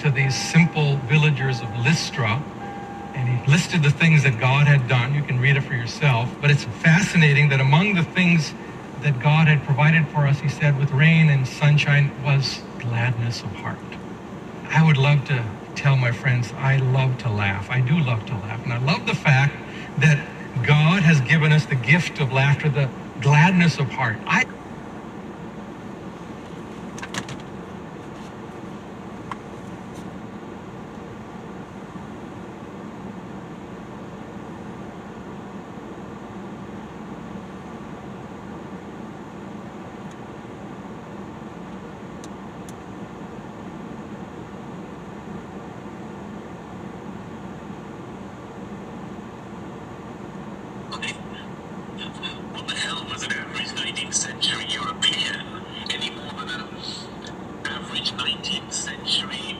to these simple villagers of Lystra, and he listed the things that God had done. You can read it for yourself. But it's fascinating that among the things that God had provided for us, he said, with rain and sunshine, was gladness of heart. I would love to tell my friends, I love to laugh. I do love to laugh. And I love the fact that God has given us the gift of laughter, the gladness of heart. What the hell was an average 19th century European any more than an average 19th century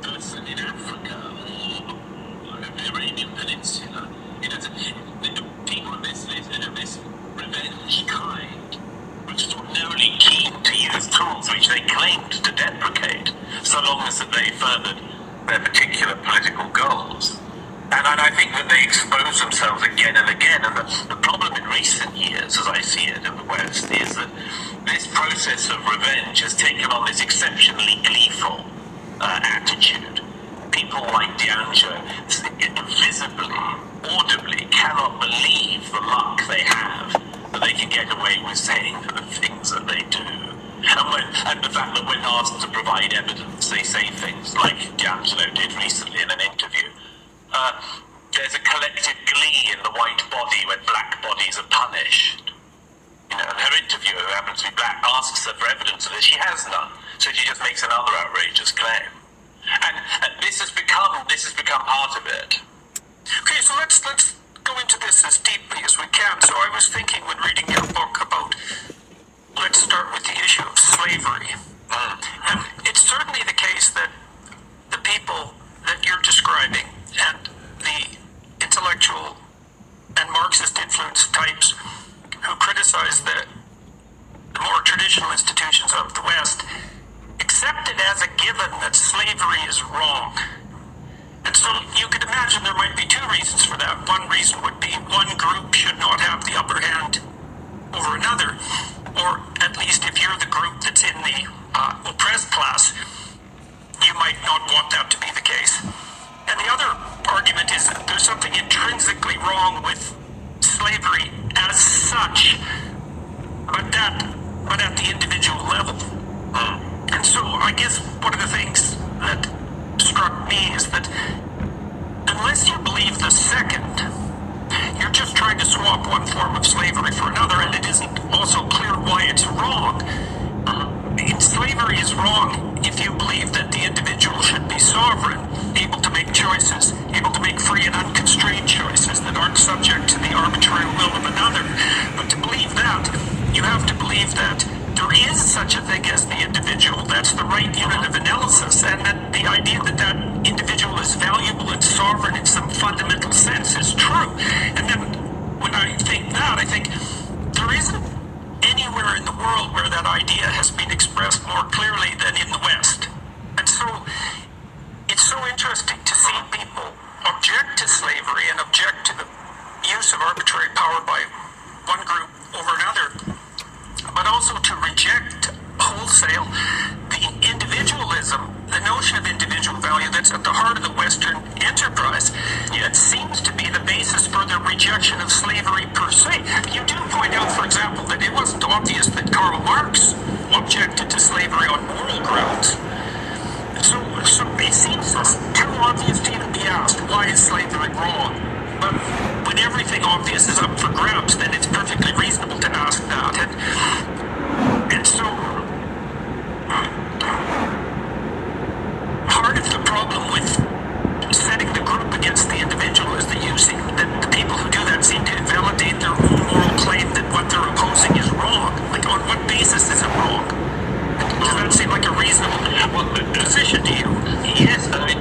person in Africa or the Arabian Peninsula? The people of this revenge kind were extraordinarily keen to use tools which they claimed to deprecate, so long as that they furthered their particular political goals. And I think that they expose themselves again and again. And the problem in recent years, as I see it in the West, is that this process of revenge has taken on this exceptionally gleeful attitude. People like Dianjo visibly, audibly cannot believe the luck they have, that they can get away with saying the things that they do. And the fact that when asked to provide evidence, they say things like D'Angelo did recently in an interview. There's a collective glee in the white body when black bodies are punished. And her interviewer, who happens to be black, asks her for evidence of this. She has none, so she just makes another outrageous claim. And this has become part of it. Okay, so let's go into this as deeply as we can. So I was thinking when reading your book about, let's start with the issue of slavery. And it's certainly the case that the people that you're describing and the intellectual and Marxist influenced types who criticize the more traditional institutions of the West accept it as a given that slavery is wrong. And so you could imagine there might be two reasons for that. One reason would be one group should not have the upper hand over another, or at least if you're the group that's in the oppressed class, you might not want that to be the case. And the other argument is that there's something intrinsically wrong with slavery as such, but at the individual level. And so I guess one of the things that struck me is that unless you believe the second, you're just trying to swap one form of slavery for another, and it isn't also clear why it's wrong. Slavery is wrong if you believe that the individual should be sovereign, able to make choices, able to make free and unconstrained choices that aren't subject to the arbitrary will of another. But to believe that, you have to believe that there is such a thing as the individual. That's the right unit of analysis, and that the idea that that individual is valuable and sovereign in some fundamental sense is true. And then when I think that, I think there isn't anywhere in the world where that idea has been expressed more clearly than in the West. And so it's so interesting to see people object to slavery and object to the use of arbitrary power by one group over another, but also to reject wholesale the individualism, the notion of individual value that's at the heart of the Western enterprise. It seems to be the basis for the rejection of slavery per se. You do point out, for example, that it wasn't obvious that Karl Marx objected to slavery on moral grounds. So it seems too obvious to even be asked, why is slavery wrong? But when everything obvious is up for grabs, then it's perfectly reasonable to ask that. And so part of the problem with setting the group against the individual is that the people who do that seem to invalidate their own moral claim that what they're opposing is wrong. Like, on what basis is it wrong? Does that seem like a reasonable position to you? Yes, I mean,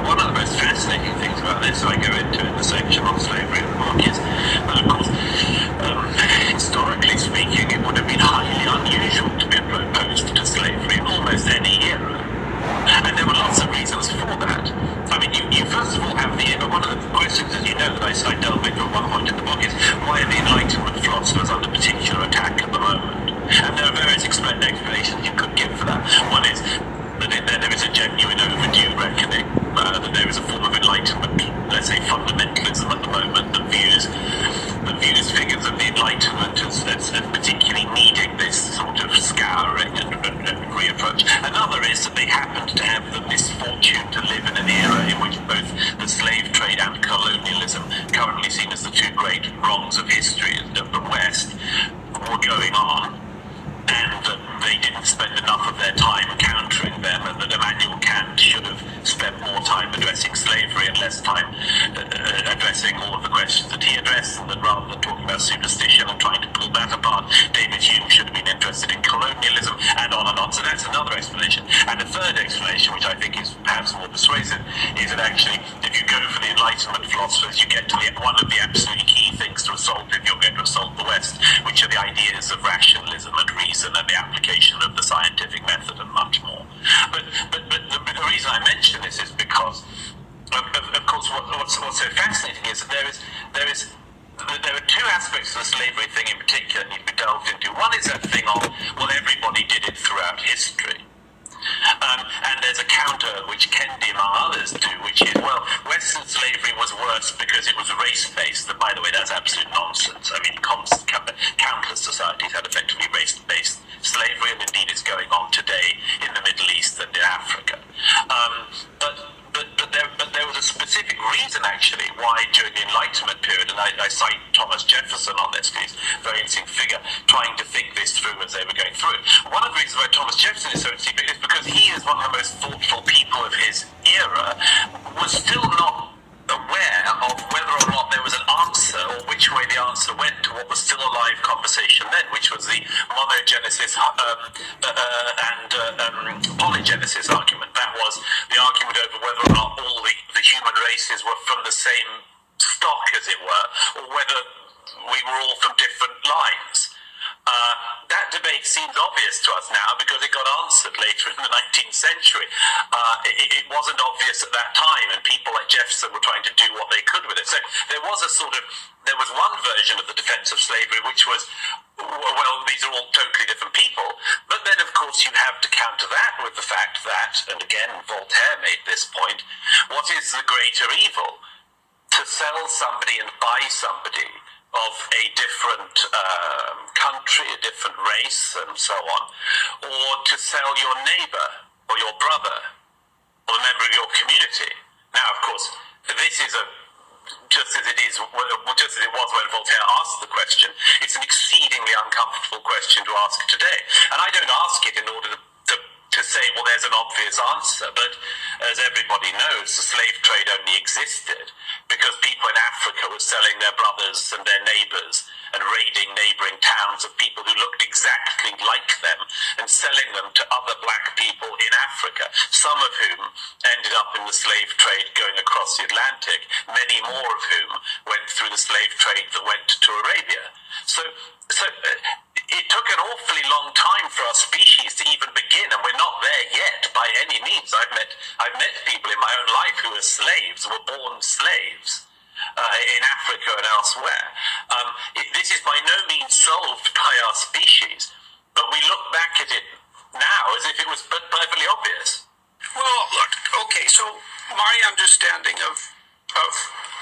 one of the most fascinating things about this, I go into in the section on slavery and the book, is that, of course, why are the Enlightenment philosophers under particular attack at the moment? And there are various explanations you could give for that. One is that there is a genuine overdue reckoning, that there is a form of Enlightenment, let's say fundamentalism at the moment, that views figures of the Enlightenment as particularly needing this sort of scouring and reapproach. Another is that they happen to have the misfortune to live in an era in which both the slave trade and colonialism, currently seen as the two great wrongs of history of the West, were going on, and that they didn't spend enough of their time countering them, and that Immanuel Kant should have spent more time addressing slavery and less time addressing all of the questions that he addressed, and that rather than talking about superstition and trying to pull that apart, David Hume should have been interested in colonialism, and on and on. So that's another explanation. And a third explanation, which I think is perhaps more persuasive, is that actually, if you go for the Enlightenment philosophers, you get to one of the absolutely key things to assault if you're going to assault the West, which are the ideas of rationalism and reason and the application of the scientific method and much more. But the reason I mention this is because, of course, what's so fascinating is that there are two aspects of the slavery thing in particular that need to be delved into. One is that thing of, well, everybody did it throughout history. And there's a counter which Kendi, among others, do, which is, well, Western slavery was worse because it was race-based. And by the way, that's absolute nonsense. I mean, countless societies had effectively race-based slavery, and indeed it's going on today in the Middle East and in Africa. But there was a specific reason, actually, why during the Enlightenment period, and I cite Thomas Jefferson on this, because he's a very interesting figure, trying to think this through as they were going through it. One of the reasons why Thomas Jefferson is so interesting is because he is one of the most thoughtful people of his era, was still not aware of whether or not there was an answer, or which way the answer went to what was still a live conversation then, which was the monogenesis and polygenesis argument. That was the argument over whether or not all the human races were from the same stock, as it were, or whether we were all from different lines. That debate seems obvious to us now because it got answered later in the 19th century. It wasn't obvious at that time, and people like Jefferson were trying to do what they could with it. So there was one version of the defense of slavery which was, well, these are all totally different people. But then, of course, you have to counter that with the fact that, and again, Voltaire made this point, what is the greater evil? To sell somebody and buy somebody of a different country, a different race, and so on, or to sell your neighbor or your brother or a member of your community. Now, of course, this is just as it was when Voltaire asked the question, it's an exceedingly uncomfortable question to ask today. And I don't ask it in order to say, well, there's an obvious answer, but as everybody knows, the slave trade only existed because people in Africa were selling their brothers and their neighbors and raiding neighboring towns of people who looked exactly like them and selling them to other black people in Africa, some of whom ended up in the slave trade going across the Atlantic, many more of whom went through the slave trade that went to Arabia. So it took an awfully long time for our species to even begin, and we're not there yet by any means. I've met people in my own life who are slaves, were born slaves in Africa and elsewhere. This is by no means solved by our species, but we look back at it now as if it was perfectly obvious. Well, look, okay, so my understanding of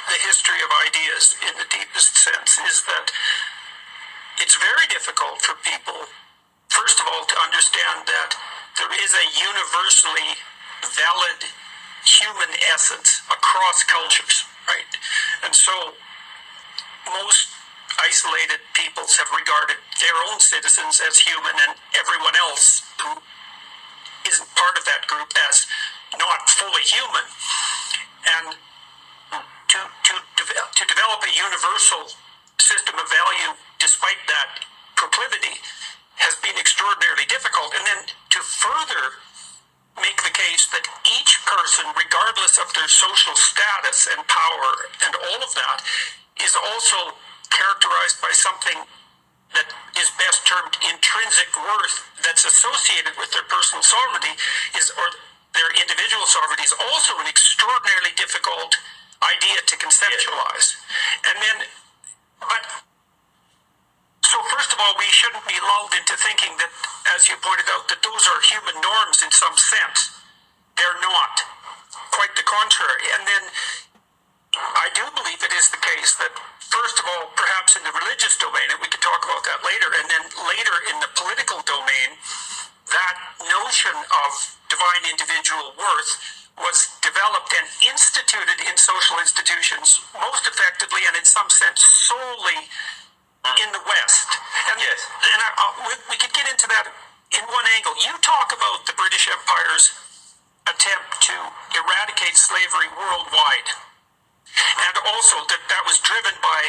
the history of ideas in the deepest sense is that it's very difficult for people, first of all, to understand that there is a universally valid human essence across cultures, right? And so most isolated peoples have regarded their own citizens as human and everyone else who isn't part of that group as not fully human. And to develop a universal system of value despite that proclivity has been extraordinarily difficult. And then to further make the case that each person, regardless of their social status and power and all of that, is also characterized by something that is best termed intrinsic worth that's associated with their personal sovereignty or their individual sovereignty is also an extraordinarily difficult idea to conceptualize. And then, but of all, we shouldn't be lulled into thinking that, as you pointed out, that those are human norms in some sense. They're not. Quite the contrary. And then I do believe it is the case that, first of all, perhaps in the religious domain, and we can talk about that later, and then later in the political domain, that notion of divine individual worth was developed and instituted in social institutions most effectively and in some sense solely in the West. And, Yes. and we could get into that in one angle. You talk about the British Empire's attempt to eradicate slavery worldwide, and also that was driven by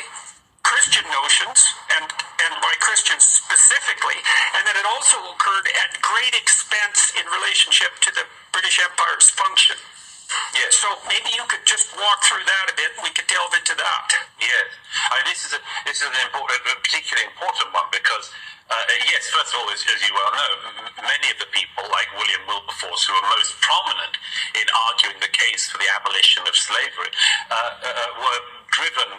Christian notions and by Christians specifically, and that it also occurred at great expense in relationship to the British Empire's function. Yes. So maybe you could just walk through that a bit, and we could delve into that. Yes, this is an important, a particularly important one because, yes, first of all, as you well know, many of the people like William Wilberforce, who are most prominent in arguing the case for the abolition of slavery, were driven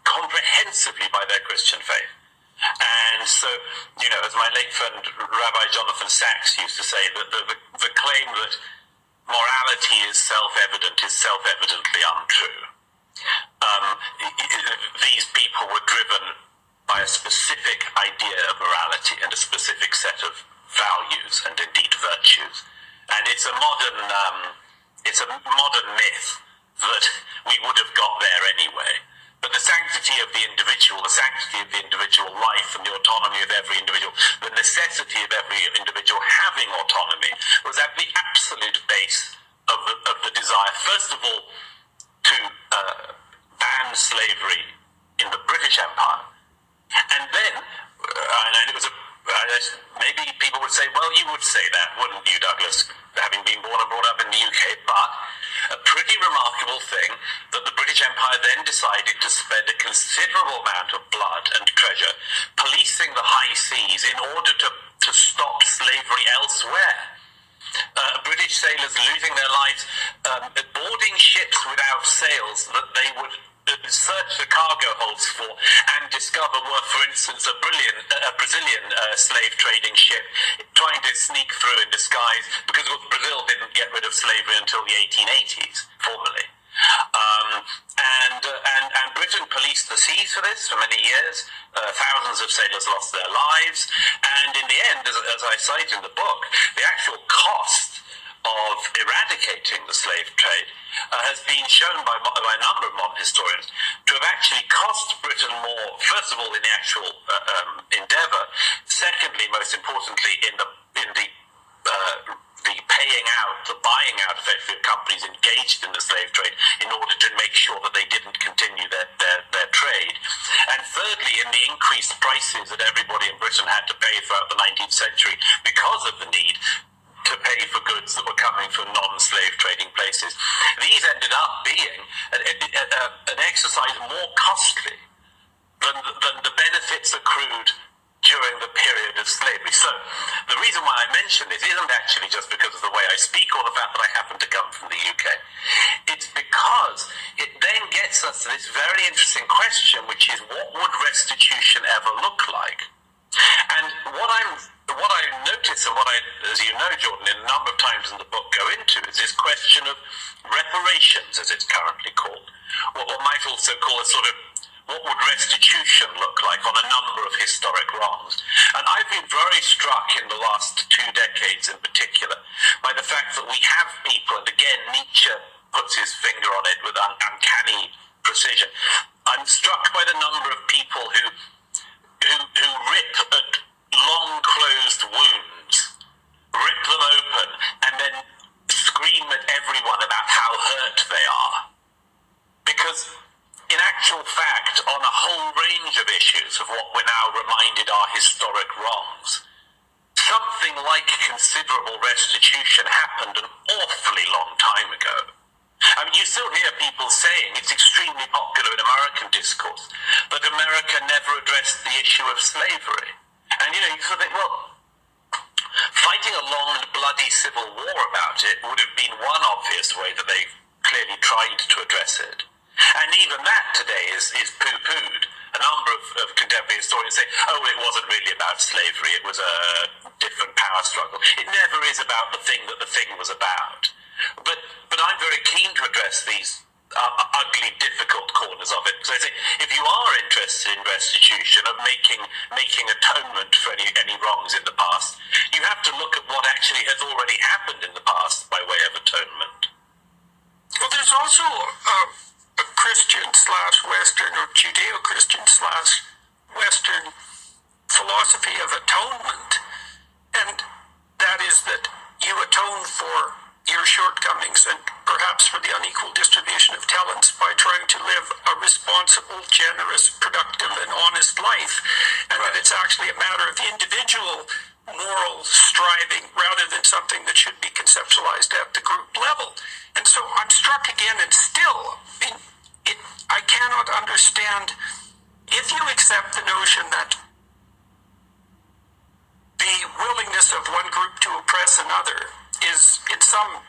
comprehensively by their Christian faith. And so, as my late friend Rabbi Jonathan Sachs used to say, that the claim that morality is self-evidently untrue. These people were driven by a specific idea of morality and a specific set of values and indeed virtues. And it's a modern myth that we would have got there anyway. But the sanctity of the individual life and the autonomy of every individual, the necessity of every individual having autonomy was at the absolute base of the desire, first of all, to ban slavery in the British Empire. And then, and it was maybe people would say, well, you would say that, wouldn't you, Douglas, having been born and brought up in the UK, but a pretty remarkable thing that the British Empire then decided to spend a considerable amount of blood and treasure policing the high seas in order to stop slavery elsewhere. British sailors losing their lives boarding ships without sails that they would search the cargo holds for and discover were, for instance, a Brazilian slave trading ship trying to sneak through in disguise, because Brazil didn't get rid of slavery until the 1880s, formally. And Britain policed the seas for this for many years. Thousands of sailors lost their lives, and in the end, as I cite in the book, the actual cost of eradicating the slave trade has been shown by a number of modern historians to have actually cost Britain more, first of all, in the actual endeavour, secondly, most importantly, in the paying out, the buying out effectively of companies engaged in the slave trade in order to make sure that they didn't continue their trade. And thirdly, in the increased prices that everybody in Britain had to pay throughout the 19th century because of the need to pay for goods that were coming from non-slave trading places. These ended up being an exercise more costly than the benefits accrued during the period of slavery. So the reason why I mention this isn't actually just because of the way I speak or the fact that I happen to come from the UK. It's because it then gets us to this very interesting question, which is, what would restitution ever look like? And what I notice, and what I, as you know, Jordan, in a number of times in the book go into, is this question of reparations, as it's currently called. What one might also call a sort of, what would restitution look like on a number of historic wrongs? And I've been very struck in the last 2 decades in particular by the fact that we have people, and again, Nietzsche puts his finger on it with uncanny precision. I'm struck by the number of people who rip at long-closed wounds, rip them open, and then scream at everyone about how hurt they are. Because in actual fact, on a whole range of issues of what we're now reminded are historic wrongs, something like considerable restitution happened an awfully long time ago. I mean, you still hear people saying, it's extremely popular in American discourse, that America never addressed the issue of slavery. And, you sort of think, well, fighting a long and bloody civil war about it would have been one obvious way that they clearly tried to address it. And even that today is poo-pooed. And number of contemporary historians say, oh, it wasn't really about slavery, it was a different power struggle. It never is about the thing that the thing was about. But I'm very keen to address these ugly, difficult corners of it. So I say, if you are interested in restitution, of making atonement for any wrongs in the past, you have to look at what actually has already happened in the past by way of atonement. Well, there's also a Christian/Western or Judeo-Christian/Western philosophy of atonement, and that is that you atone for your shortcomings and perhaps for the unequal distribution of talents by trying to live a responsible, generous, productive, and honest life, and that it's actually a matter of individual moral striving rather than something that should be conceptualized at the group level. And so I'm struck again, and still, I cannot understand, if you accept the notion that the willingness of one group to oppress another is in some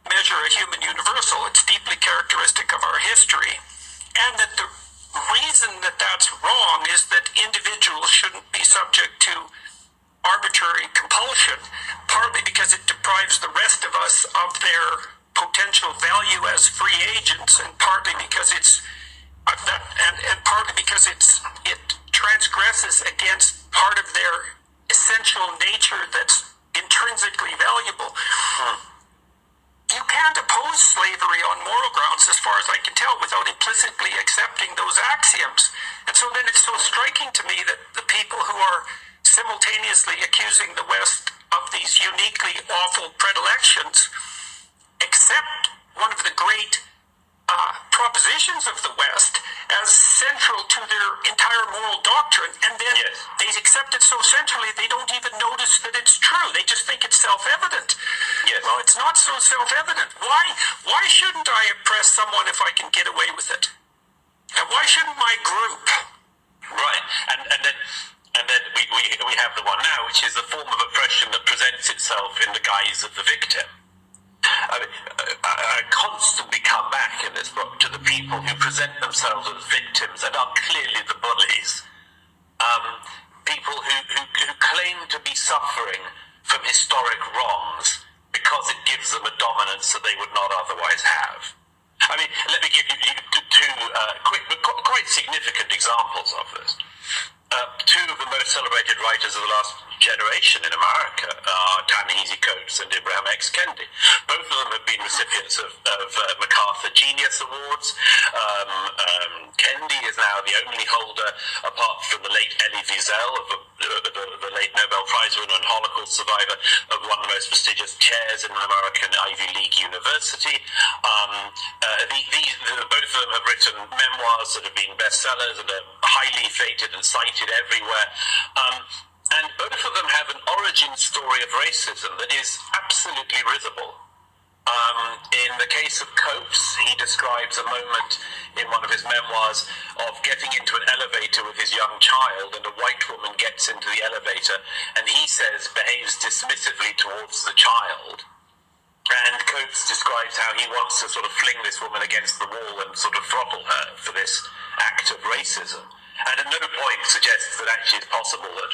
measure a human universal, it's deeply characteristic of our history, and that the reason that that's wrong is that individuals shouldn't be subject to arbitrary compulsion, partly because it deprives the rest of us of their potential value as free agents, and partly because it transgresses against part of their essential nature that's intrinsically valuable. You can't oppose slavery on moral grounds, as far as I can tell, without implicitly accepting those axioms. And so then it's so striking to me that the people who are simultaneously accusing the West of these uniquely awful predilections accept one of the great propositions of the West as central to their entire moral doctrine, and then they accept it so centrally they don't even notice that it's true. They just think it's self-evident. Well, it's not so self-evident. Why shouldn't I oppress someone if I can get away with it? And why shouldn't my group? Right, and then we have the one now, which is the form of oppression that presents itself in the guise of the victim. I constantly come back in this book to the people who present themselves as victims and are clearly the bullies. People who claim to be suffering from historic wrongs because it gives them a dominance that they would not otherwise have. I mean, let me give you two quick but quite significant examples of this. Two of the most celebrated writers of the last generation in America are Ta-Nehisi Coates and Ibram X. Kendi. Both of them have been recipients of MacArthur Genius Awards. Kendi is now the only holder, apart from the late Elie Wiesel, the late Nobel Prize winner and Holocaust survivor, of one of the most prestigious chairs in an American Ivy League university. Both of them have written memoirs that have been bestsellers and are highly feted and cited everywhere. And both of them have an origin story of racism that is absolutely risible. In the case of Coates, he describes a moment in one of his memoirs of getting into an elevator with his young child, and a white woman gets into the elevator, and he says behaves dismissively towards the child. And Coates describes how he wants to sort of fling this woman against the wall and sort of throttle her for this act of racism. And at no point suggests that actually it's possible that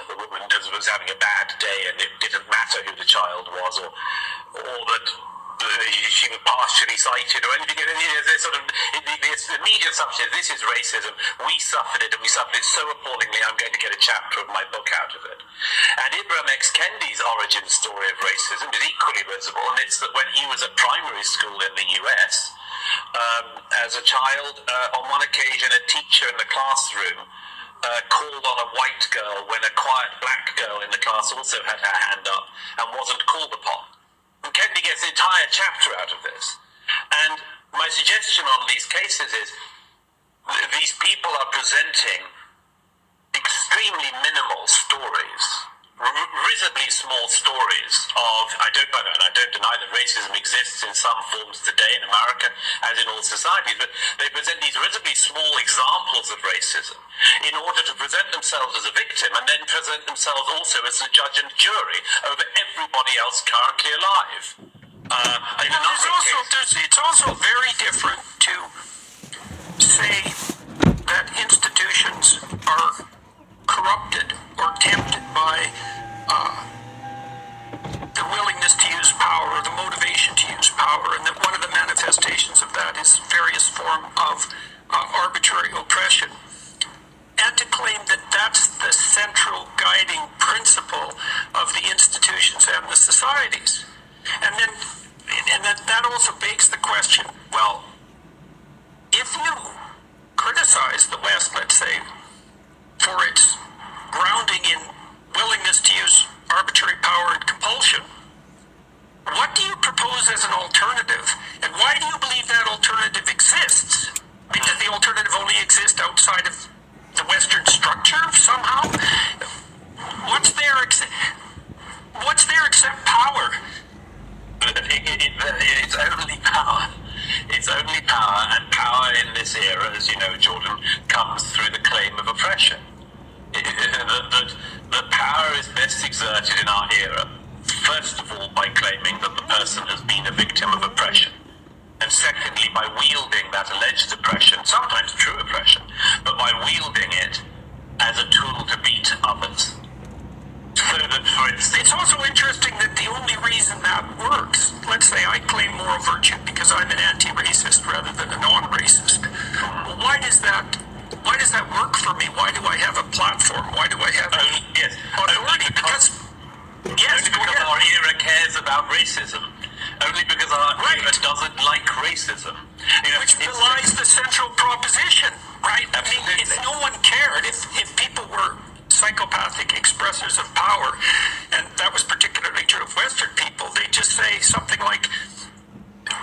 the woman was having a bad day and it didn't matter who the child was, or that she was partially sighted or anything. There's sort of the immediate assumption is this is racism. We suffered it, and we suffered it so appallingly. I'm going to get a chapter of my book out of it. And Ibram X. Kendi's origin story of racism is equally visible, and it's that when he was at primary school in the US, as a child, on one occasion, a teacher in the classroom called on a white girl when a quiet black girl in the class also had her hand up and wasn't called upon. And Kendi gets an entire chapter out of this. And my suggestion on these cases is these people are presenting extremely minimal stories, risibly small stories of, I don't deny that racism exists in some forms today in America, as in all societies, but they present these risibly small examples of racism in order to present themselves as a victim and then present themselves also as a judge and jury over everybody else currently alive. It's also very different to say that in are corrupted or tempted by the willingness to use power, or the motivation to use power, and that one of the manifestations of that is various form of arbitrary oppression. And to claim that that's the central guiding principle of the institutions and the societies. And then that also begs the question, well, if you criticize the West, let's say, for its grounding in willingness to use arbitrary power and compulsion, what do you propose as an alternative? And why do you believe that alternative exists? I mean, does the alternative only exist outside of the Western structure somehow? What's there except power? It's only power. It's only power, and power in this era, as you know, Jordan, comes through the claim of oppression. The power is best exerted in our era, first of all, by claiming that the person has been a victim of oppression. And secondly, by wielding that alleged oppression, sometimes true oppression, but by wielding it as a tool to beat others. So that, for instance, it's also interesting that the only reason that works, let's say I claim moral virtue because I'm an anti-racist rather than a non-racist. Well, why does that work for me? Why do I have a platform? Why do I have authority? Because our era cares about racism. Only because our era doesn't like racism. Which belies the central proposition, right? Absolutely. I mean, if no one cared, if people were psychopathic expressors of power, and that was particularly true of Western people, they just say something like,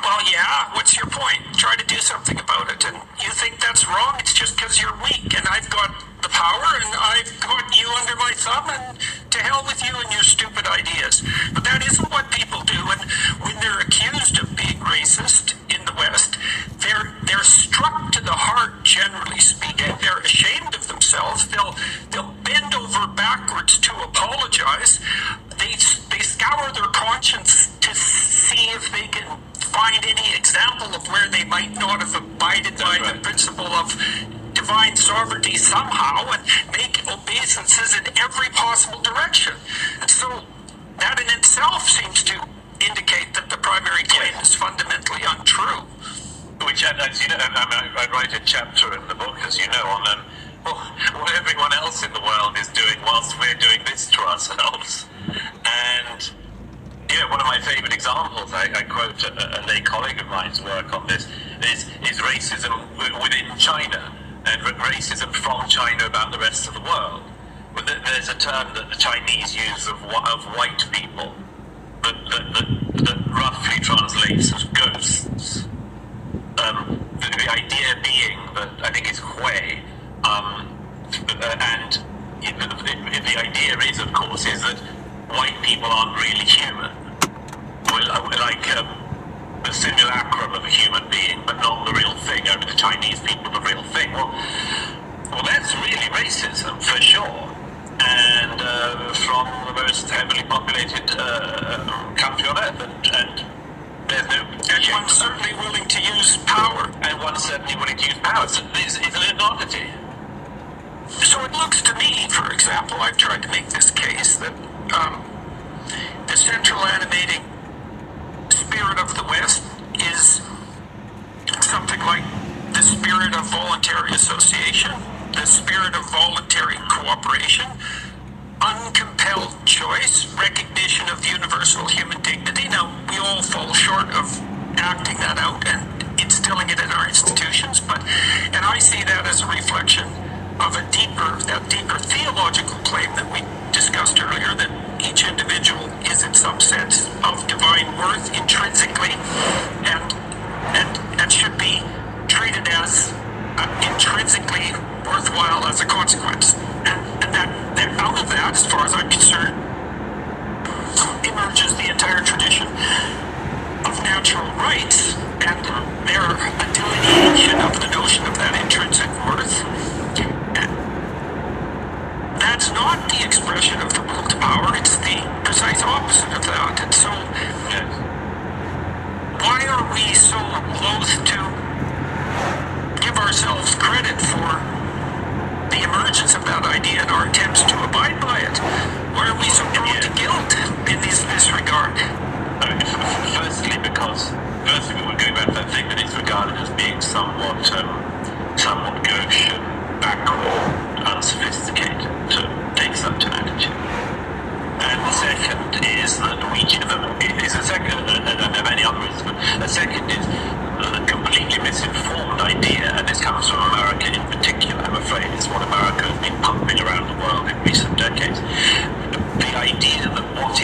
well, yeah, what's your point? Try to do something about it. And you think that's wrong? It's just because you're weak, and I've got the power, and I've got you under my thumb, and to hell with you and your stupid ideas. But that isn't what people do, and when they're accused of being racist in the West, they're struck to the heart, generally speaking. They're ashamed of themselves. They'll bend over backwards to apologize. They scour their conscience to see if they can find any example of where they might not have abided by the principle of divine sovereignty somehow, and make obeisances in every possible direction. And so that in itself seems to indicate that the primary claim is fundamentally untrue. Which, as you know, I write a chapter in the book, as you know, on what everyone else in the world is doing whilst we're doing this to ourselves. And one of my favorite examples, I quote a lay colleague of mine's work on this, is racism within China, and racism from China about the rest of the world. There's a term that the Chinese use of white people that roughly translates as ghosts. The idea being that, I think it's Hui, and the idea is, of course, is that white people aren't really human. Like the simulacrum of a human being, but not the real thing. I mean, the Chinese people, the real thing. Well, that's really racism, for sure. And from the most heavily populated country on earth, and there's no... And one's certainly willing to use power. And one's certainly willing to use power. So it's an inequality. So it looks to me, for example, I've tried to make this case that the central animating spirit of the West is something like the spirit of voluntary association, the spirit of voluntary cooperation, uncompelled choice, recognition of universal human dignity. Now, we all fall short of acting that out and instilling it in our institutions, and I see that as a reflection of that deeper theological claim that we discussed earlier, that each individual is in some sense of divine worth intrinsically, and should be treated as intrinsically worthwhile as a consequence. And that out of that, as far as I'm concerned, emerges the entire tradition of natural rights and their delineation of the notion of that intrinsic worth. That's not the expression of the will to power, it's the precise opposite of that. And so, why are we so loath to give ourselves credit for the emergence of that The second is a completely misinformed idea, and this comes from America in particular, I'm afraid. It's what America has been pumping around the world in recent decades. The idea that what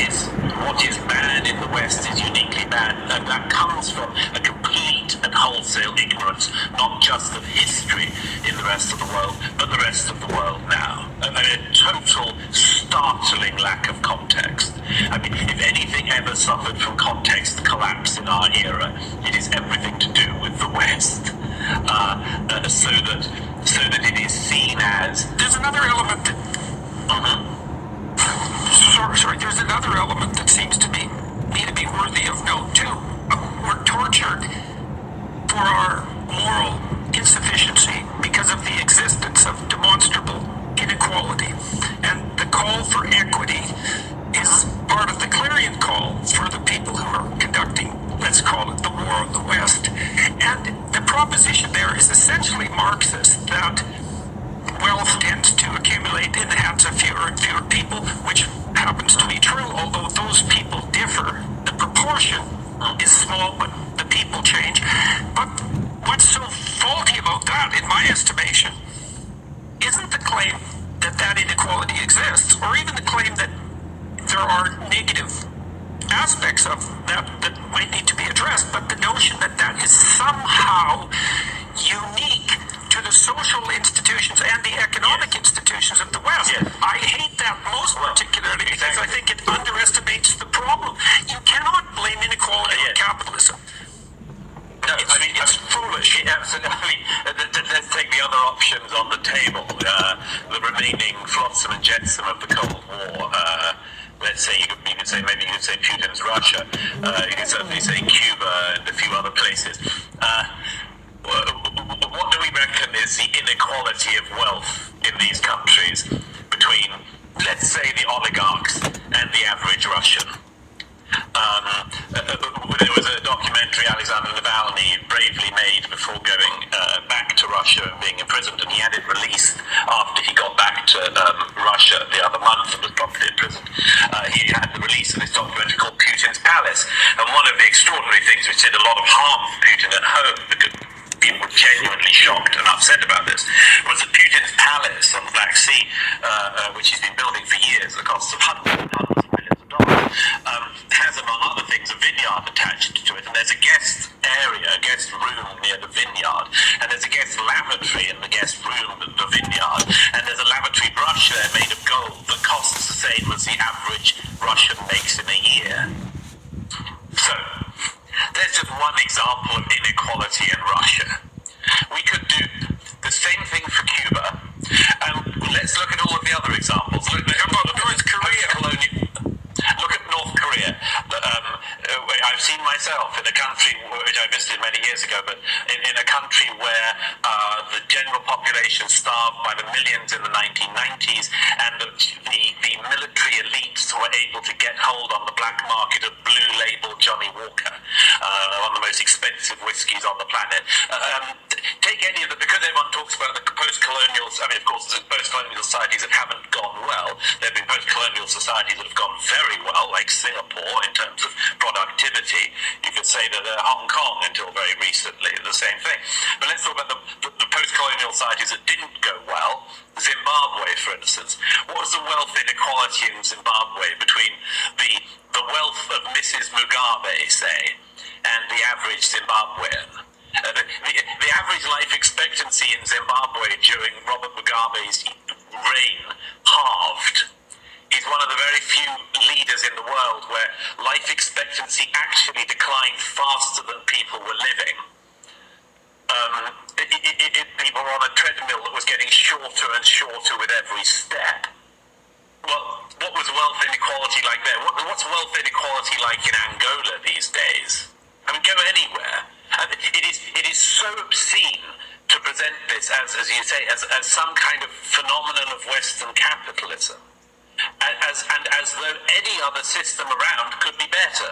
is bad in the West is uniquely bad, and that comes from a complete and wholesale ignorance, not just of history in the rest of the world, but the rest of the world now. A total, startling lack of context. I mean, if anything ever suffered from context collapse in our era, it is everything to do with the West. So that it is seen as... There's another element that... Sorry, there's another element that seems to me to be worthy of note, too. We're tortured for our moral insufficiency because of the existence of demonstrable inequality. And the call for equity is part of the clarion call for the people who are conducting, let's call it, the war on the West. And the proposition there is essentially Marxist, that wealth tends to accumulate in the hands of fewer and fewer people, which happens to be true, although those people differ. The proportion is small, but the people change. But what's so faulty about that, in my estimation, isn't the claim that that inequality exists, or even the claim that there are negative aspects of that that might need to be addressed, but the notion that that is somehow unique to the social institutions and the economic institutions of the West. I hate that most particularly because I think it underestimates the problem. You cannot blame inequality on capitalism. No, it's foolish. Absolutely. Let's take the other options on the table. The remaining flotsam and jetsam of the Cold War. Let's say you could say Putin's Russia. You could certainly say Cuba and a few other places. What do we reckon is the inequality of wealth in these countries between, let's say, the oligarchs and the average Russian? There was a documentary Alexander Navalny bravely made before going back to Russia and being imprisoned, and he had it released after he got back to Russia the other month and was properly imprisoned. He had the release of this documentary called Putin's Palace, and one of the extraordinary things which did a lot of harm to Putin at home, because people were genuinely shocked and upset about this, was that Putin's palace on the Black Sea, which he's been building for years, the cost of hundreds of millions of dollars, has, among other things, a vineyard attached to it, and there's a guest area, a guest room near the vineyard, and there's a guest lavatory in the guest room of the vineyard, and there's a lavatory brush there made of gold that costs the same as the average Russian makes in a year. So, there's just one example of inequality in Russia. We could do the same thing for Cuba, and let's look at all of the other examples. Look at North Korea. Look at North Korea. I've seen myself in a country which I visited many years ago, but in a country where the general population starved by the millions in the 1990s, and the military elites were able to get hold on the black market of Blue Label Johnny Walker, one of the most expensive whiskies on the planet. Take any of the, because everyone talks about the post-colonial, of course, there's post-colonial societies that haven't gone well. There have been post-colonial societies that have gone very well, like Singapore, in terms of productivity. You could say that Hong Kong, until very recently, the same thing. But let's talk about the post-colonial societies that didn't go well. Zimbabwe, for instance. What was the wealth inequality in Zimbabwe between the wealth of Mrs. Mugabe, say, and the average Zimbabwean? The average life expectancy in Zimbabwe during Robert Mugabe's reign halved. He's one of the very few leaders in the world where life expectancy actually declined faster than people were living. People were on a treadmill that was getting shorter and shorter with every step. Well, what was wealth inequality like there? What's wealth inequality like in Angola these days? I mean, go anywhere. And it is so obscene to present this as you say, as some kind of phenomenon of Western capitalism, as though any other system around could be better.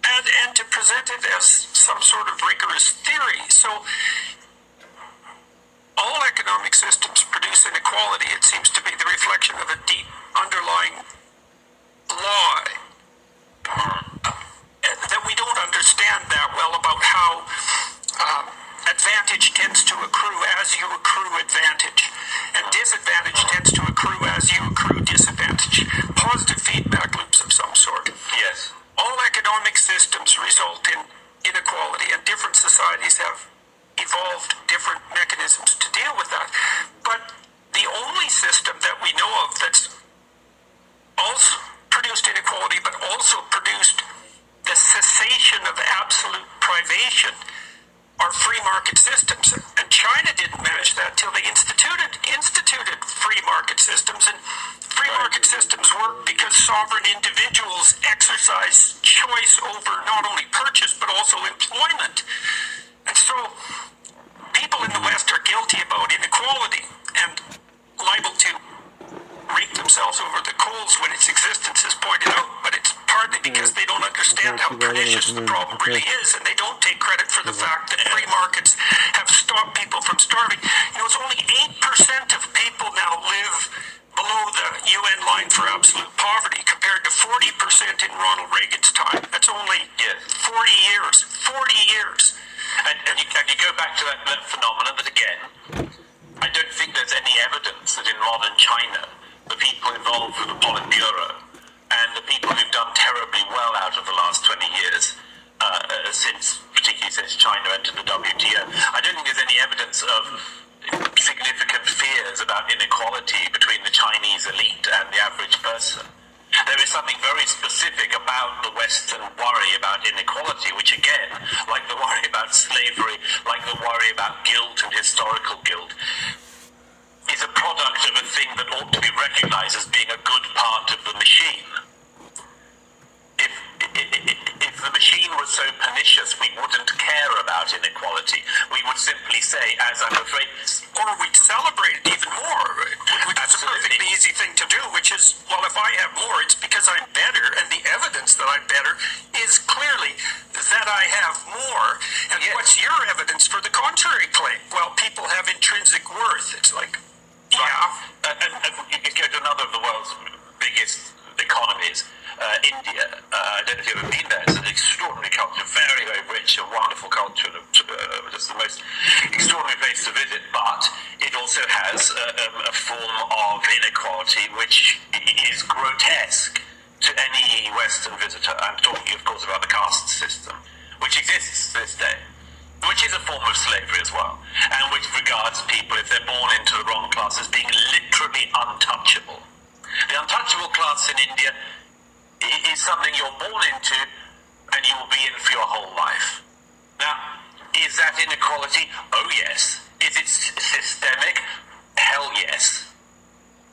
And to present it as some sort of rigorous theory. So all economic systems produce inequality. It seems to be the reflection of a deep underlying law that we don't understand that well. to accrue as you accrue advantage, and disadvantage tends to accrue as you accrue disadvantage. Positive feedback loops of some sort. Yes. All economic systems result in inequality, and different societies have evolved different mechanisms to deal with that. But the only system that we know of that's also produced inequality, but also produced the cessation of absolute privation, are free market systems. And China didn't manage that till they instituted free market systems. And free market systems work because sovereign individuals exercise choice over not only purchase but also employment. And so people in the West are guilty about inequality and liable to reap themselves over the coals when its existence is pointed out, but it's partly because they don't understand how pernicious the problem really is, and they don't take credit for the fact that free markets have stopped people from starving. You know, it's only 8% of people now live below the UN line for absolute poverty, compared to 40% in Ronald Reagan's time. That's only 40 years. 40 years. And you go back to that phenomenon that, again, I don't think there's any evidence that in modern China, the people involved with the Politburo and the people who've done terribly well out of the last 20 years, particularly since China entered the WTO, I don't think there's any evidence of significant fears about inequality between the Chinese elite and the average person. There is something very specific about the Western worry about inequality, which again, like the worry about slavery, like the worry about guilt and historical guilt, is a product of a thing that ought to be recognized as being a good part of the machine. If the machine was so pernicious, we wouldn't care about inequality. We would simply say, as I'm afraid... Or we'd celebrate it even more, which is a perfectly easy thing to do, which is, well, if I have more, it's because I'm better, and the evidence that I'm better is clearly that I have more. And what's your evidence for the contrary claim? Well, people have intrinsic worth. It's like, And you could go to another of the world's biggest economies, India. I don't know if you've ever been there. It's an extraordinary culture, very, very rich, a wonderful culture, just the most extraordinary place to visit. But it also has a form of inequality which is grotesque to any Western visitor. I'm talking, of course, about the caste system, which exists to this day, which is a form of slavery as well, and which regards people, if they're born into the wrong class, as being literally untouchable. The untouchable class in India is something you're born into and you will be in for your whole life. Now, is that inequality? Oh yes. Is it systemic? Hell yes.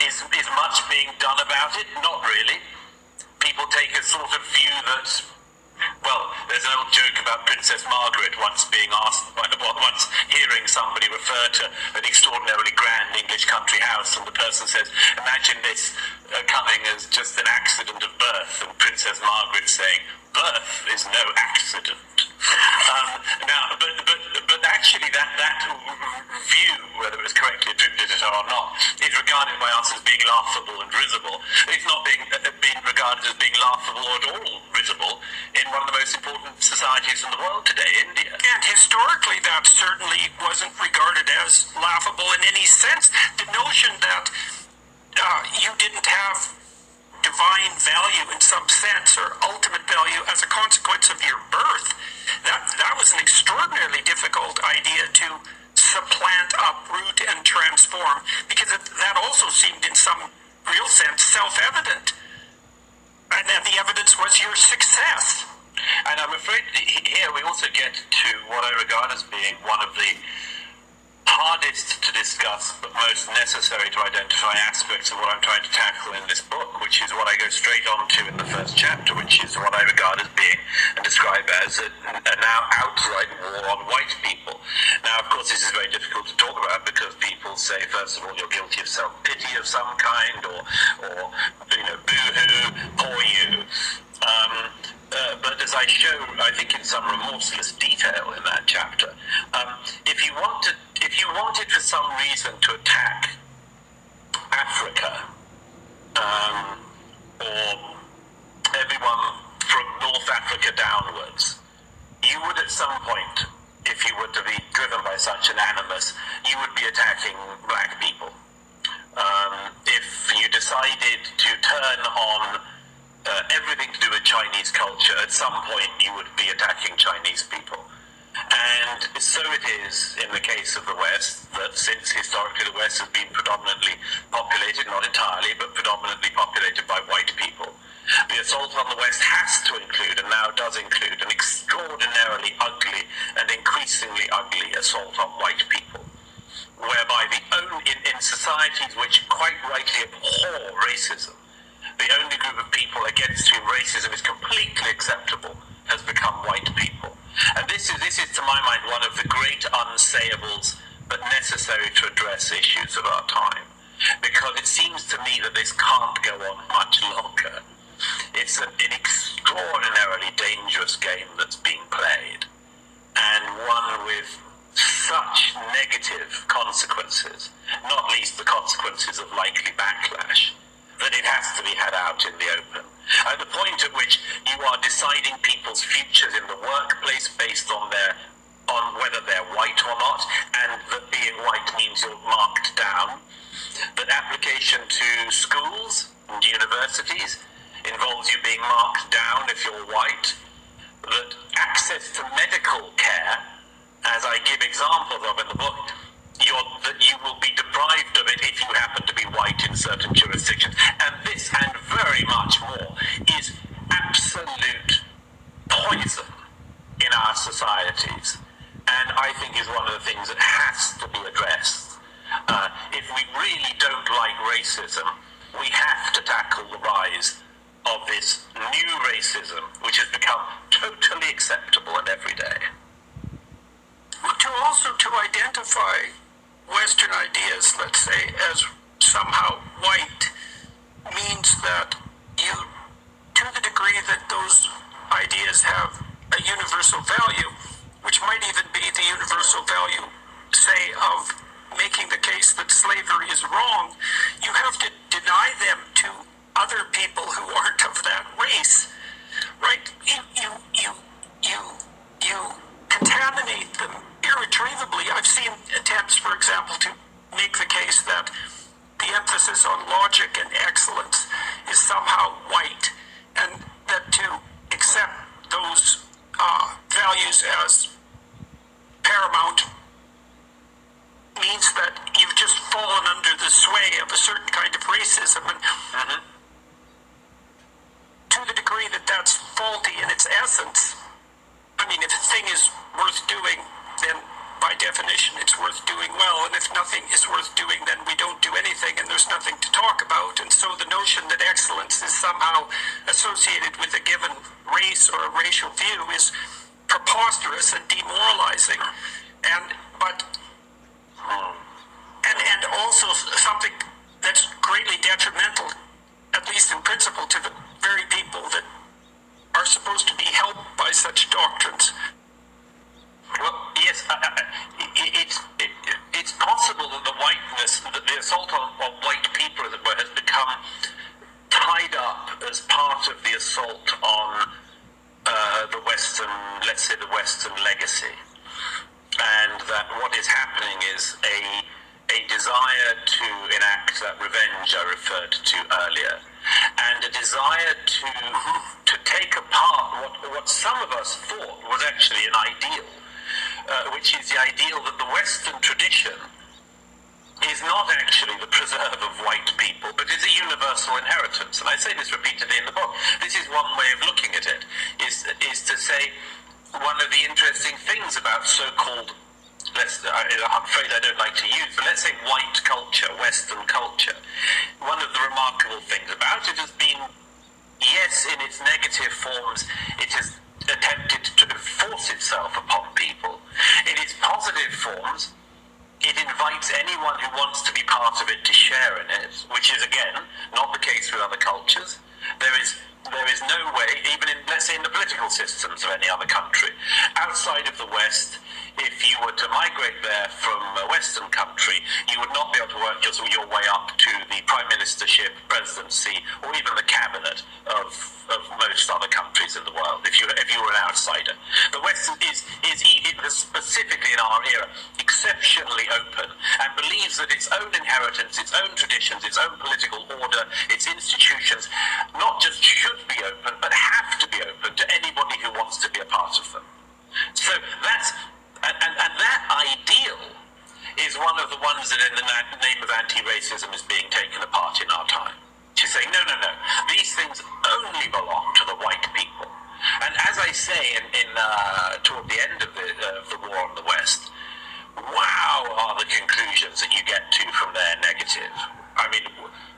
Is much being done about it? Not really. People take a sort of view that, well, there's an old joke about Princess Margaret once hearing somebody refer to an extraordinarily grand English country house, and the person says, imagine this coming as just an accident of birth, and Princess Margaret saying, birth is no accident. But actually that view, whether it's correctly attributed or not, is regarded by us as being laughable and risible. It's not being regarded as being laughable or at all risible in one of the most important societies in the world today, India. And historically, that certainly wasn't regarded as laughable in any sense. The notion that you didn't have divine value in some sense, or ultimate value as a consequence of your birth, that was an extraordinarily difficult idea to supplant, uproot, and transform, because that also seemed in some real sense self-evident. And then the evidence was your success. And I'm afraid here we also get to what I regard as being one of the hardest to discuss but most necessary to identify aspects of what I'm trying to tackle in this book, which is what I go straight on to in the first chapter, which is what I regard as being and describe as a now outright war on white people. Now, of course, this is very difficult to talk about because people say, first of all, you're guilty of self-pity of some kind, or boo-hoo, poor you. But as I show, I think in some remorseless detail in that chapter, if you wanted for some reason to attack Africa, or everyone from North Africa downwards, you would at some point, if you were to be driven by such an animus, you would be attacking black people. If you decided to turn on everything to do with Chinese culture, at some point you would be attacking Chinese people. And so it is in the case of the West, that since historically the West has been predominantly populated, not entirely, but predominantly populated by white people, the assault on the West has to include, and now does include, an extraordinarily ugly and increasingly ugly assault on white people, whereby in societies which quite rightly abhor racism, the only group of people against whom racism is completely acceptable has become white people. And this is to my mind one of the great unsayables but necessary to address issues of our time, because it seems to me that this can't go on much longer. It's an extraordinarily dangerous game that's being played, and one with such negative consequences, not least the consequences of likely backlash, that it has to be had out in the open. At the point at which you are deciding people's futures in the workplace based on whether they're white or not, and that being white means you're marked down, that application to schools and universities involves you being marked down if you're white, that access to medical care, as I give examples of in the book, that you will be deprived of it if you happen to be white in certain jurisdictions. And this, and very much more, is absolute poison in our societies, and I think is one of the things that has to be addressed. If we really don't like racism, we have to tackle the rise of this new racism, which has become totally acceptable and everyday. To identify Western ideas, let's say, as somehow white, means that you, to the degree that those ideas have a universal value, which might even be the universal value, say, of making the case that slavery is wrong, you have to deny them to other people who aren't of that race, right? You contaminate them irretrievably. I've seen attempts, for example, to make the case that the emphasis on logic and excellence is somehow white, and that to accept those values as paramount means that you've just fallen under the sway of a certain kind of racism. And to the degree that that's faulty in its essence, I mean, if a thing is worth doing, then by definition it's worth doing well, and if nothing is worth doing, then we don't do anything and there's nothing to talk about. And so the notion that excellence is somehow associated with a given race or a racial view is preposterous and demoralizing, and also something that's greatly detrimental, at least in principle, to the very people that are supposed to be helped by such doctrines. Well, yes, it's possible that the whiteness, that the assault on white people, as it were, has become tied up as part of the assault on the Western, let's say the Western legacy, and that what is happening is a desire to enact that revenge I referred to earlier, and a desire to take apart what some of us thought was actually an ideal, which is the ideal that the Western tradition is not actually the preserve of white people, but is a universal inheritance. And I say this repeatedly in the book. This is one way of looking at it, is to say one of the interesting things about so-called, a phrase I don't like to use, but let's say white culture, Western culture. One of the remarkable things about it has been, yes, in its negative forms, it has attempted to force itself upon people. In its positive forms, it invites anyone who wants to be part of it to share in it, which is, again, not the case with other cultures. There is no way, even in, let's say, in the political systems of any other country, outside of the West, if you were to migrate there from a Western country, you would not be able to work just your way up to the prime ministership, presidency, or even the cabinet of most other countries in the world, if you were an outsider. The West has specifically in our era, exceptionally open and believes that its own inheritance, its own traditions, its own political order, its institutions, not just should be open, but have to be open to anybody who wants to be a part of them. So that's, and that ideal is one of the ones that in the name of anti-racism is being taken apart in our time. She's saying, no, these things only belong to the white people. And as I say toward the end of the war on the West, wow are the conclusions that you get to from there negative. I mean,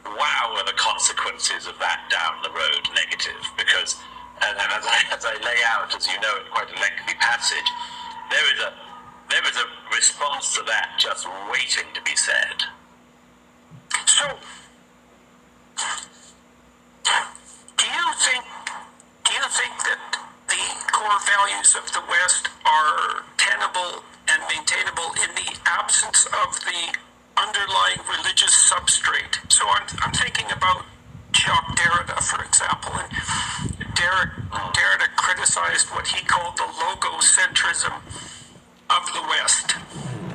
wow are the consequences of that down the road negative, because, and as I lay out, as you know, in quite a lengthy passage, there is a response to that just waiting to be said. So, do you think that the core values of the West are tenable and maintainable in the absence of the underlying religious substrate? So I'm thinking about Jacques Derrida, for example, and Derrida criticized what he called the logocentrism of the West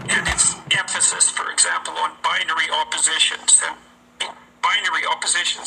and its emphasis, for example, on binary oppositions. And binary oppositions